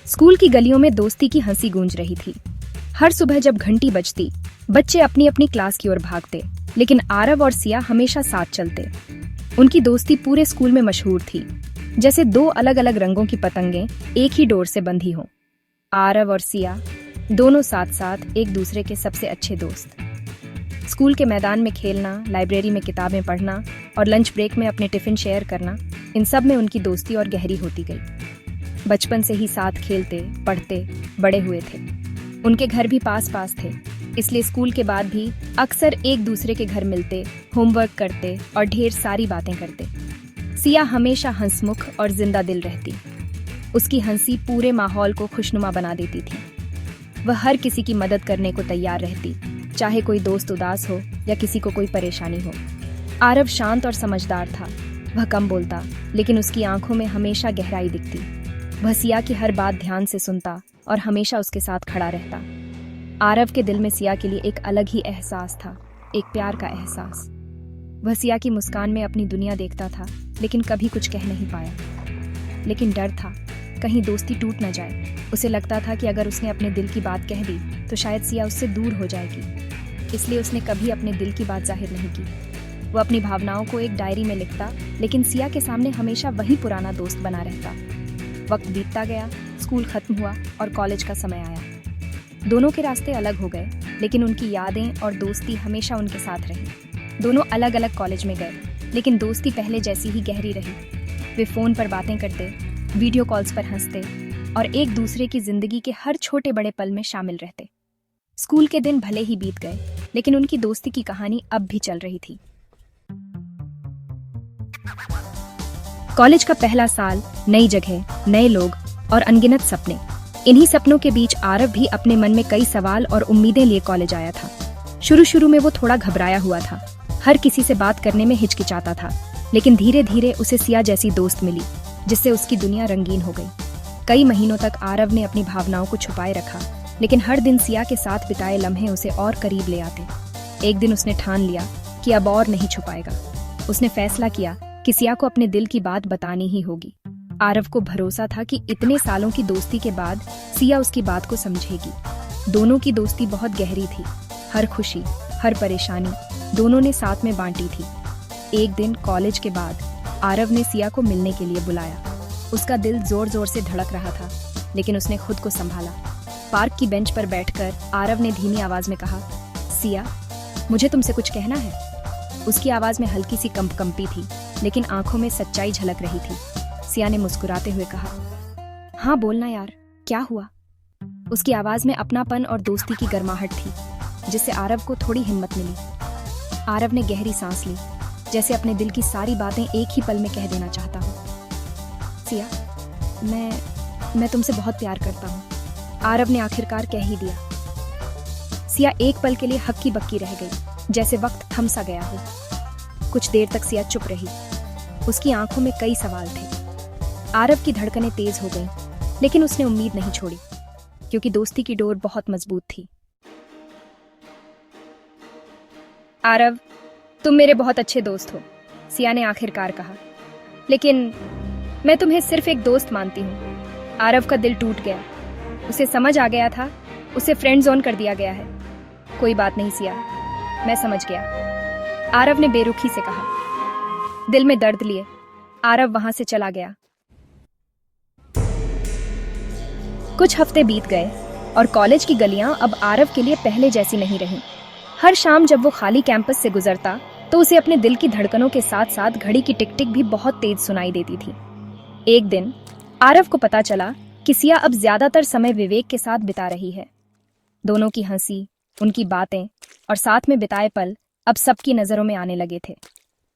School की गलियों में दोस्ती की हंसी गूंज रही थी। हर सुबह जब घंटी बजती, बच्चे अपनी अपनी क्लास की ओर भागते, लेकिन आरव और सिया हमेशा साथ चलते। उनकी दोस्ती पूरे स्कूल में मशहूर थी, जैसे दो अलग अलग रंगों की पतंगें एक ही डोर से बंधी हों। आरव और सिया दोनों साथ साथ एक दूसरे के सबसे अच्छे दोस्त। स्कूल के मैदान में खेलना, लाइब्रेरी में किताबें पढ़ना और लंच ब्रेक में अपने टिफिन शेयर करना, इन सब में उनकी दोस्ती और गहरी होती गई। बचपन से ही साथ खेलते, पढ़ते, बड़े हुए थे। उनके घर भी पास पास थे, इसलिए स्कूल के बाद भी अक्सर एक दूसरे के घर मिलते, होमवर्क करते और ढेर सारी बातें करते। सिया हमेशा हंसमुख और जिंदा दिल रहती। उसकी हंसी पूरे माहौल को खुशनुमा बना देती थी। वह हर किसी की मदद करने को तैयार रहती, चाहे कोई दोस्त उदास हो या किसी को कोई परेशानी हो। आरव शांत और समझदार था। वह कम बोलता, लेकिन उसकी आंखों में हमेशा गहराई दिखती। वह सिया की हर बात ध्यान से सुनता और हमेशा उसके साथ खड़ा रहता। आरव के दिल में सिया के लिए एक अलग ही एहसास था, एक प्यार का एहसास। वह सिया की मुस्कान में अपनी दुनिया देखता था, लेकिन कभी कुछ कह नहीं पाया। लेकिन डर था, कहीं दोस्ती टूट न जाए। उसे लगता था कि अगर उसने अपने दिल की बात कह दी तो शायद सिया उससे दूर हो जाएगी। इसलिए उसने कभी अपने दिल की बात जाहिर नहीं की। वह अपनी भावनाओं को एक डायरी में लिखता, लेकिन सिया के सामने हमेशा वही पुराना दोस्त बना रहता। वक्त बीतता गया, स्कूल खत्म हुआ और कॉलेज का समय आया। दोनों के रास्ते अलग हो गए, लेकिन उनकी यादें और दोस्ती हमेशा उनके साथ रही। दोनों अलग अलग कॉलेज में गए, लेकिन दोस्ती पहले जैसी ही गहरी रही। वे फोन पर बातें करते, वीडियो कॉल्स पर हंसते और एक दूसरे की जिंदगी के हर छोटे बड़े पल में शामिल रहते। स्कूल के दिन भले ही बीत गए, लेकिन उनकी दोस्ती की कहानी अब भी चल रही थी। कॉलेज का पहला साल, नई जगह, नए लोग और अनगिनत सपने। इन्हीं सपनों के बीच आरव भी अपने मन में कई सवाल और उम्मीदें लिए कॉलेज आया था। शुरू में वो थोड़ा घबराया हुआ था, हर किसी से बात करने में हिचकिचाता था, लेकिन धीरे धीरे उसे सिया जैसी दोस्त मिली, जिससे उसकी दुनिया रंगीन हो गई। कई महीनों तक आरव ने अपनी भावनाओं को छुपाए रखा, लेकिन हर दिन सिया के साथ बिताए लम्हे उसे और करीब ले आते। एक दिन उसने ठान लिया कि अब और नहीं छुपाएगा। उसने फैसला किया कि सिया को अपने दिल की बात बतानी ही होगी। आरव को भरोसा था कि इतने सालों की दोस्ती के बाद सिया उसकी बात को समझेगी। दोनों की दोस्ती बहुत गहरी थी। हर खुशी, हर परेशानी दोनों ने साथ में बांटी थी। एक दिन कॉलेज के बाद आरव ने सिया को मिलने के लिए बुलाया। उसका दिल जोर जोर से धड़क रहा था, लेकिन उसने खुद को संभाला। पार्क की बेंच पर बैठकर आरव ने धीमी आवाज में कहा, सिया, मुझे तुमसे कुछ कहना है। उसकी आवाज में हल्की सी कंपी थी, लेकिन आंखों में सच्चाई झलक रही थी। सिया ने मुस्कुराते हुए कहा, हाँ बोलना यार, क्या हुआ। उसकी आवाज में अपनापन और दोस्ती की गर्माहट थी, जिससे आरव को थोड़ी हिम्मत मिली। आरव ने गहरी सांस ली, जैसे अपने दिल की सारी बातें एक ही पल में कह देना चाहता हूँ। सिया, मैं तुमसे बहुत प्यार करता हूँ। आरव ने आखिरकार कह ही दिया। सिया एक पल के लिए हक्की बक्की रह गई, जैसे वक्त थम सा गया हो। कुछ देर तक सिया चुप रही। उसकी आंखों में कई सवाल थे। आरव की धड़कनें तेज हो गईं, लेकिन उसने उम्मीद नहीं छोड़ी, क्योंकि दोस्ती की डोर बहुत मजबूत थी। आरव, तुम मेरे बहुत अच्छे दोस्त हो, सिया ने आखिरकार कहा, लेकिन मैं तुम्हें सिर्फ एक दोस्त मानती हूँ। आरव का दिल टूट गया। उसे समझ आ गया था, उसे फ्रेंड जोन कर दिया गया है। कोई बात नहीं सिया, मैं समझ गया, आरव ने बेरुखी से कहा। दिल में दर्द लिए आरव वहां से चला गया। कुछ हफ्ते बीत गए और कॉलेज की गलियां अब आरव के लिए पहले जैसी नहीं रहीं। हर शाम जब वो खाली कैंपस से गुजरता तो उसे अपने दिल की धड़कनों के साथ साथ घड़ी की टिक टिक भी बहुत तेज सुनाई देती थी। एक दिन आरव को पता चला कि सिया अब ज्यादातर समय विवेक के साथ बिता रही है। दोनों की हंसी, उनकी बातें और साथ में बिताए पल अब सबकी नजरों में आने लगे थे।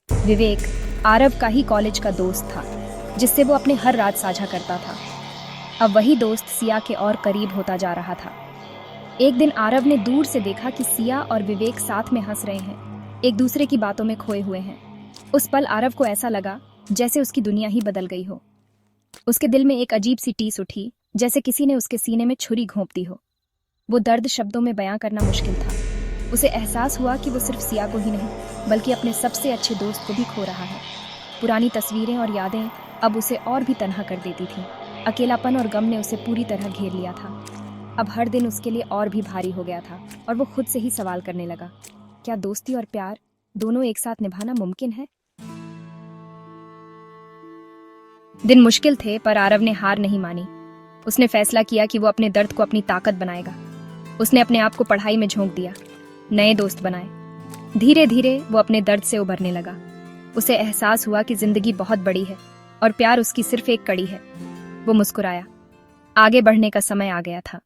विवेक आरव का ही कॉलेज का दोस्त था, जिससे वो अपने हर राज साझा करता था। अब वही दोस्त सिया के और करीब होता जा रहा था। एक दिन आरव ने दूर से देखा कि सिया और विवेक साथ में हंस रहे हैं, एक दूसरे की बातों में खोए हुए हैं। उस पल आरव को ऐसा लगा जैसे उसकी दुनिया ही बदल गई हो। उसके दिल में एक अजीब सी टीस उठी, जैसे किसी ने उसके सीने में छुरी घोंप दी हो। वो दर्द शब्दों में बयां करना मुश्किल था। उसे एहसास हुआ कि वो सिर्फ सिया को ही नहीं, बल्कि अपने सबसे अच्छे दोस्त को भी खो रहा है। पुरानी तस्वीरें और यादें अब उसे और भी तन्हा कर देती थीं। अकेलापन और गम ने उसे पूरी तरह घेर लिया था। अब हर दिन उसके लिए और भी भारी हो गया था और वो खुद से ही सवाल करने लगा, क्या दोस्ती और प्यार दोनों एक साथ निभाना मुमकिन है? दिन मुश्किल थे पर आरव ने हार नहीं मानी। उसने फैसला किया कि वो अपने दर्द को अपनी ताकत बनाएगा। उसने अपने आप को पढ़ाई में झोंक दिया, नए दोस्त बनाए। धीरे धीरे वो अपने दर्द से उभरने लगा। उसे एहसास हुआ कि जिंदगी बहुत बड़ी है और प्यार उसकी सिर्फ एक कड़ी है। वो मुस्कुराया। आगे बढ़ने का समय आ गया था।